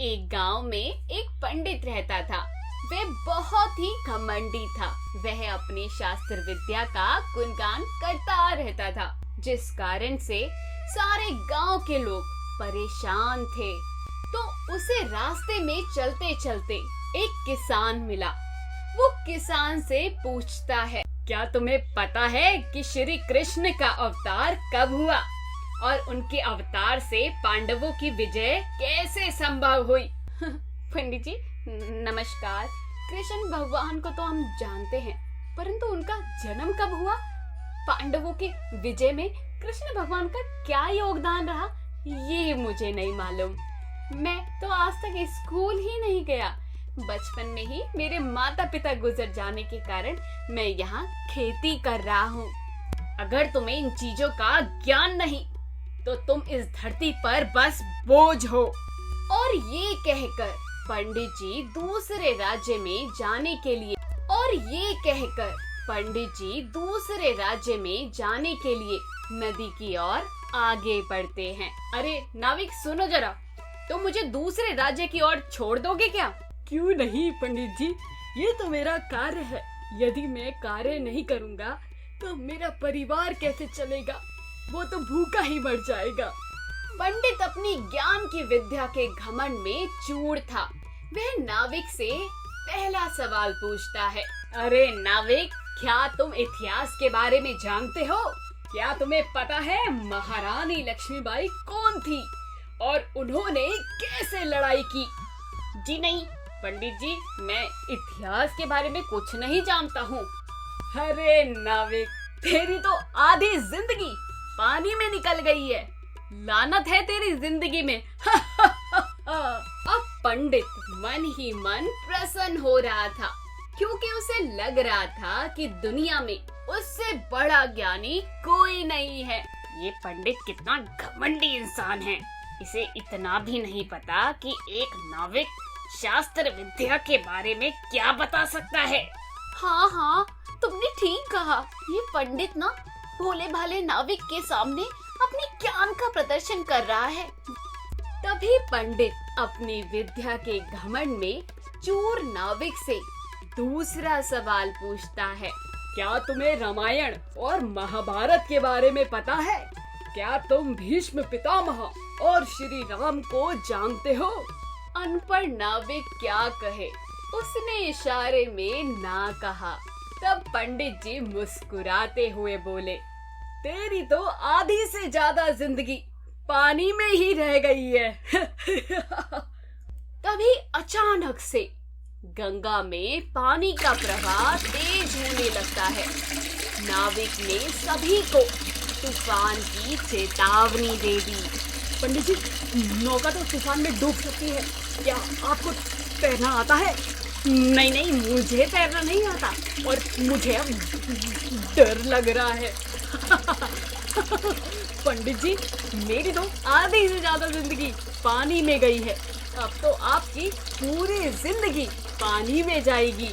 एक गांव में एक पंडित रहता था। वह बहुत ही घमंडी था। वह अपनी शास्त्र विद्या का गुणगान करता रहता था, जिस कारण से सारे गांव के लोग परेशान थे। तो उसे रास्ते में चलते चलते एक किसान मिला। वो किसान से पूछता है, क्या तुम्हें पता है कि श्री कृष्ण का अवतार कब हुआ और उनके अवतार से पांडवों की विजय कैसे संभव हुई? पंडित जी नमस्कार। कृष्ण भगवान को तो हम जानते हैं, परंतु उनका जन्म कब हुआ, पांडवों की विजय में कृष्ण भगवान का क्या योगदान रहा, ये मुझे नहीं मालूम। मैं तो आज तक स्कूल ही नहीं गया। बचपन में ही मेरे माता पिता गुजर जाने के कारण मैं यहाँ खेती कर रहा हूँ। अगर तुम्हें इन चीजों का ज्ञान नहीं तो तुम इस धरती पर बस बोझ हो। और ये कहकर पंडित जी दूसरे राज्य में जाने के लिए नदी की ओर आगे बढ़ते हैं। अरे नाविक सुनो जरा, तुम मुझे दूसरे राज्य की ओर छोड़ दोगे क्या? क्यों नहीं पंडित जी, ये तो मेरा कार्य है। यदि मैं कार्य नहीं करूँगा तो मेरा परिवार कैसे चलेगा? वो तो भूखा ही मर जाएगा। पंडित अपनी ज्ञान की विद्या के घमंड में चूर था। वह नाविक से पहला सवाल पूछता है, अरे नाविक, क्या तुम इतिहास के बारे में जानते हो? क्या तुम्हें पता है महारानी लक्ष्मीबाई कौन थी और उन्होंने कैसे लड़ाई की? जी नहीं पंडित जी, मैं इतिहास के बारे में कुछ नहीं जानता हूँ। अरे नाविक, तेरी तो आधी जिंदगी पानी में निकल गई है। लानत है तेरी जिंदगी में। अब पंडित मन ही मन प्रसन्न हो रहा था, क्योंकि उसे लग रहा था कि दुनिया में उससे बड़ा ज्ञानी कोई नहीं है। ये पंडित कितना घमंडी इंसान है। इसे इतना भी नहीं पता कि एक नाविक शास्त्र विद्या के बारे में क्या बता सकता है। हाँ, तुमने ठीक कहा। ये पंडित ना भोले भाले नाविक के सामने अपनी ज्ञान का प्रदर्शन कर रहा है। तभी पंडित अपनी विद्या के घमंड में चूर नाविक से दूसरा सवाल पूछता है, क्या तुम्हें रामायण और महाभारत के बारे में पता है? क्या तुम भीष्म पितामह और श्री राम को जानते हो? अनपढ़ नाविक क्या कहे, उसने इशारे में ना कहा। तब पंडित जी मुस्कुराते हुए बोले, तेरी तो आधी से ज्यादा जिंदगी पानी में ही रह गई है। तभी अचानक से गंगा में पानी का प्रवाह तेज होने लगता है। नाविक ने सभी को तूफान की चेतावनी दे दी। पंडित जी, नौका तो तूफान में डूब सकती है। क्या आपको तैरना आता है? नहीं, मुझे तैरना नहीं आता और मुझे अब डर लग रहा है। पंडित जी, मेरी तो आधी से ज्यादा जिंदगी पानी में गई है। अब तो आपकी पूरी जिंदगी पानी में जाएगी।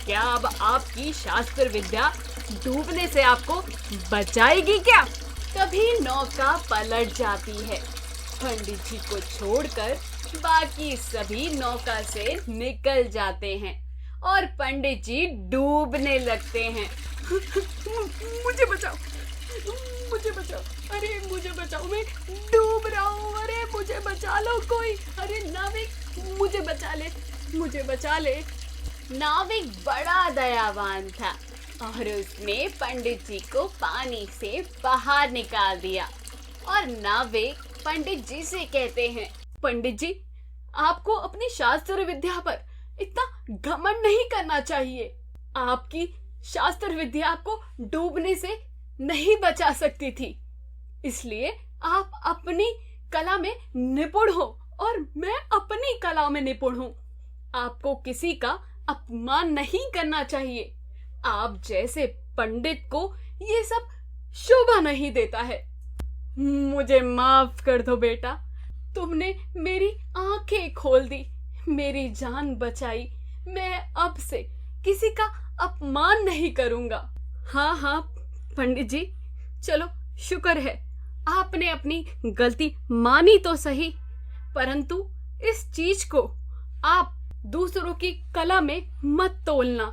क्या अब आपकी शास्त्र विद्या डूबने से आपको बचाएगी क्या? तभी नौका पलट जाती है। पंडित जी को छोड़कर बाकी सभी नौका से निकल जाते हैं और पंडित जी डूबने लगते हैं। मुझे बचाओ, अरे मुझे बचाओ, मैं डूब रहा हूँ। अरे मुझे बचा लो कोई। अरे नाविक, मुझे बचा ले। नाविक बड़ा दयावान था और उसने पंडित जी को पानी से बाहर निकाल दिया। और नाविक पंडित जी से कहते हैं, पंडित जी, आपको अपनी शास्त्र विद्या पर इतना घमंड नहीं करना चाहिए। आपकी शास्त्र विद्या आपको डूबने से नहीं बचा सकती थी, इसलिए आप अपनी कला में निपुण हो और मैं अपनी कला में निपुण हूँ। आपको किसी का अपमान नहीं करना चाहिए। आप जैसे पंडित को ये सब शोभा नहीं देता है। मुझे माफ कर दो बेटा, तुमने मेरी आंखें खोल दी, मेरी जान बचाई। मैं अब से किसी का अपमान नहीं करूंगा। हाँ पंडित जी, चलो शुक्र है आपने अपनी गलती मानी तो सही, परंतु इस चीज को आप दूसरों की कला में मत तोलना,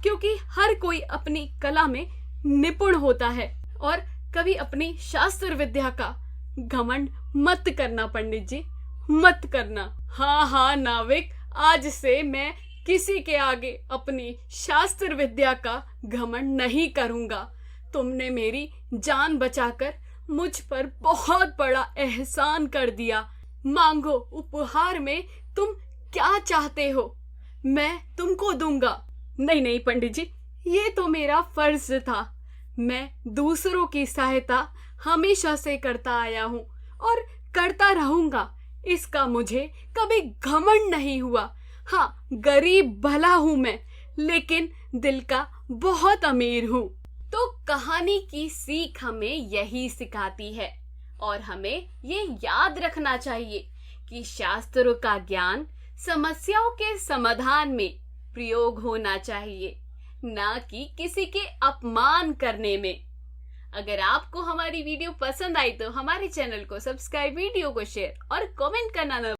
क्योंकि हर कोई अपनी कला में निपुण होता है। और कभी अपनी शास्त्र विद्या का घमंड मत करना पंडित जी, मत करना। हाँ नाविक, आज से मैं किसी के आगे अपनी शास्त्र विद्या का घमंड नहीं करूंगा। तुमने मेरी जान बचाकर मुझ पर बहुत बड़ा एहसान कर दिया। मांगो, उपहार में तुम क्या चाहते हो, मैं तुमको दूंगा। नहीं पंडित जी, ये तो मेरा फर्ज था। मैं दूसरों की सहायता हमेशा से करता आया हूँ और करता रहूंगा। इसका मुझे कभी घमंड नहीं हुआ। हाँ, गरीब भला हूं मैं, लेकिन दिल का बहुत अमीर हूँ। तो कहानी की सीख हमें यही सिखाती है, और हमें ये याद रखना चाहिए कि शास्त्रों का ज्ञान समस्याओं के समाधान में प्रयोग होना चाहिए, ना कि किसी के अपमान करने में। अगर आपको हमारी वीडियो पसंद आई तो हमारे चैनल को सब्सक्राइब, वीडियो को शेयर और कमेंट करना न